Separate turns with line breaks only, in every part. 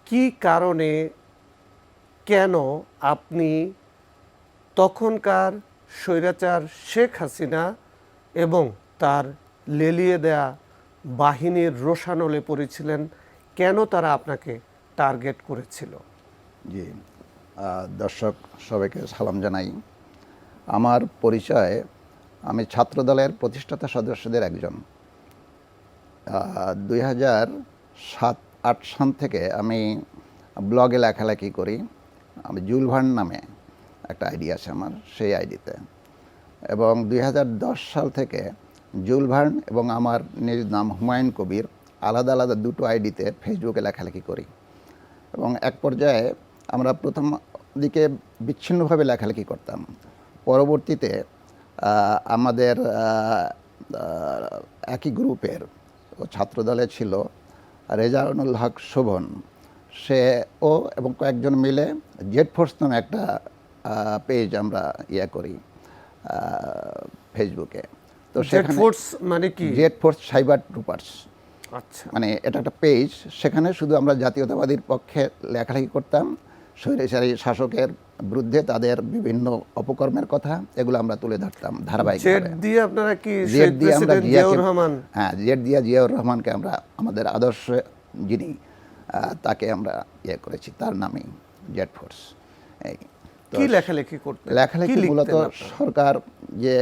কি কারণে কেন আপনি তখনকার স্বৈরাচার শেখ হাসিনা এবং তার লেলিয়ে দেয়া বাহিনীর রোষানলে পড়েছিলেন? কেন তারা আপনাকে টার্গেট করেছিল?
জি, দর্শক সবাইকে সালাম জানাই। আমার পরিচয়, আমি ছাত্রদলের প্রতিষ্ঠাতা সদস্যদের একজন। 2007-08 সাল থেকে আমি ব্লগে লেখালেখি করি। আমি জুয়েল ভার্ন নামে একটা আইডি আছে আমার, সেই আইডিতে। এবং 2010 সাল থেকে জুয়েল ভার্ন এবং আমার নিজ নাম হুমায়ুন কবির আলাদা আলাদা দুটো আইডিতে ফেসবুকে লেখালেখি করি। এবং এক পর্যায়ে আমরা প্রথম দিকে বিচ্ছিন্নভাবে লেখালেখি করতাম। পরবর্তীতে আমাদের একই গ্রুপের ছাত্রদলে ছিল রেজাউনুল হক শোভন, সে ও এবং কয়েকজন মিলে জেড ফোর্স নামে একটা পেজ আমরা করি ফেসবুকে। তো
জেড ফোর্স মানে কি?
Z force cyber troopers.
আচ্ছা,
মানে এটা একটা পেজ, সেখানে শুধু আমরা জাতীয়তাবাদীর পক্ষে লেখালেখি করতাম, স্বৈরাচারী শাসকের বিরুদ্ধে তাদের বিভিন্ন অপকর্মের কথা এগুলো আমরা তুলে ধরতাম ধারাবাহিকভাবে।
জেড দিয়ে আপনারা কি
জেড দিয়ে আমরা
জিয়াউর রহমান?
হ্যাঁ, জেড দিয়ে জিয়াউর রহমানকে আমরা আমাদের আদর্শ যিনি তাকে আমরা করেছি, তার নামেই জেড ফোর্স। এই
কি লেখালেখি করতেন?
লেখালেখি মূলত সরকার যে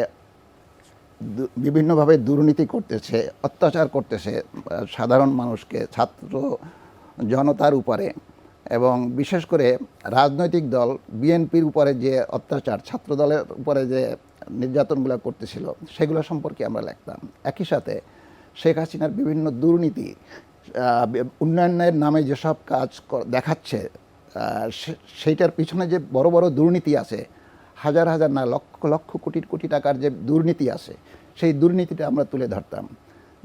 বিভিন্নভাবে দুর্নীতি করতেছে, অত্যাচার করতেছে সাধারণ মানুষকে, ছাত্র জনতার উপরে, এবং বিশেষ করে রাজনৈতিক দল বিএনপির উপরে যে অত্যাচার, ছাত্র দলের উপরে যে নির্যাতনগুলো করতেছিল, সেগুলো সম্পর্কে আমরা লিখতাম। একই সাথে শেখ হাসিনার বিভিন্ন দুর্নীতি, উন্নয়নের নামে যেসব কাজ দেখাচ্ছে, সেইটার পিছনে যে বড় বড় দুর্নীতি আছে, হাজার হাজার না লক্ষ লক্ষ কোটি কোটি টাকার যে দুর্নীতি আছে, সেই দুর্নীতিটা আমরা তুলে ধরতাম।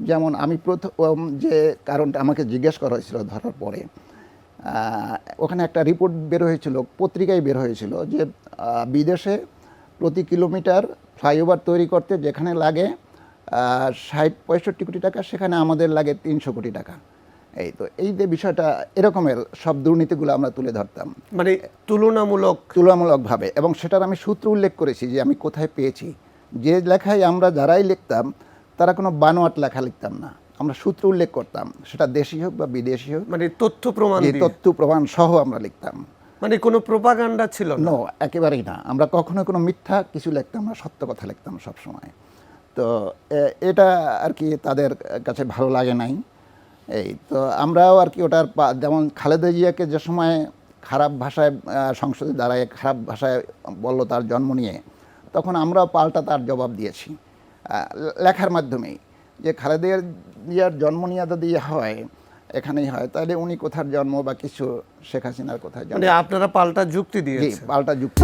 যেমন আমি প্রথম যে কারণটা আমাকে জিজ্ঞেস করা হয়েছিল ধরার পরে, ওখানে একটা রিপোর্ট বের হয়েছিল, পত্রিকায় বের হয়েছিল যে বিদেশে প্রতি কিলোমিটার ফ্লাইওভার তৈরি করতে যেখানে লাগে 60-65 কোটি টাকা, সেখানে আমাদের লাগে 300 কোটি টাকা। এই তো এই যে বিষয়টা, এরকমের সব দুর্নীতিগুলো আমরা তুলে ধরতাম,
মানে তুলনামূলকভাবে।
এবং সেটার আমি সূত্র উল্লেখ করেছি যে আমি কোথায় পেয়েছি। যে লেখায় আমরা যারাই লিখতাম তারা কোনো বানোয়াট লেখা লিখতাম না, আমরা সূত্র উল্লেখ করতাম, সেটা দেশি হোক বা বিদেশি হোক,
মানে তথ্য প্রমাণ
সহ আমরা লিখতাম।
মানে কোনো প্রোপাগান্ডা ছিল না?
একেবারেই না। আমরা কখনো কোনো মিথ্যা কিছু লিখতাম না, সত্য কথা লিখতাম সব সময়। তো এটা আর কি তাদের কাছে ভালো লাগে নাই। এই তো আমরাও আর কি ওটার, যেমন খালেদা জিয়াকে যে সময় খারাপ ভাষায় সংসদে দাঁড়ায় খারাপ ভাষায় বলল তার জন্ম নিয়ে, তখন আমরাও পাল্টা তার জবাব দিয়েছি লেখার মাধ্যমেই, যে খালেদা জিয়ার জন্ম নিয়ে যদি হয় এখানেই হয়, তাহলে উনি কোথার জন্ম বা কিছু, শেখ হাসিনার কোথায় জন্ম,
মানে আপনারা পাল্টা যুক্তি দিয়েছেন?
পাল্টা যুক্তি।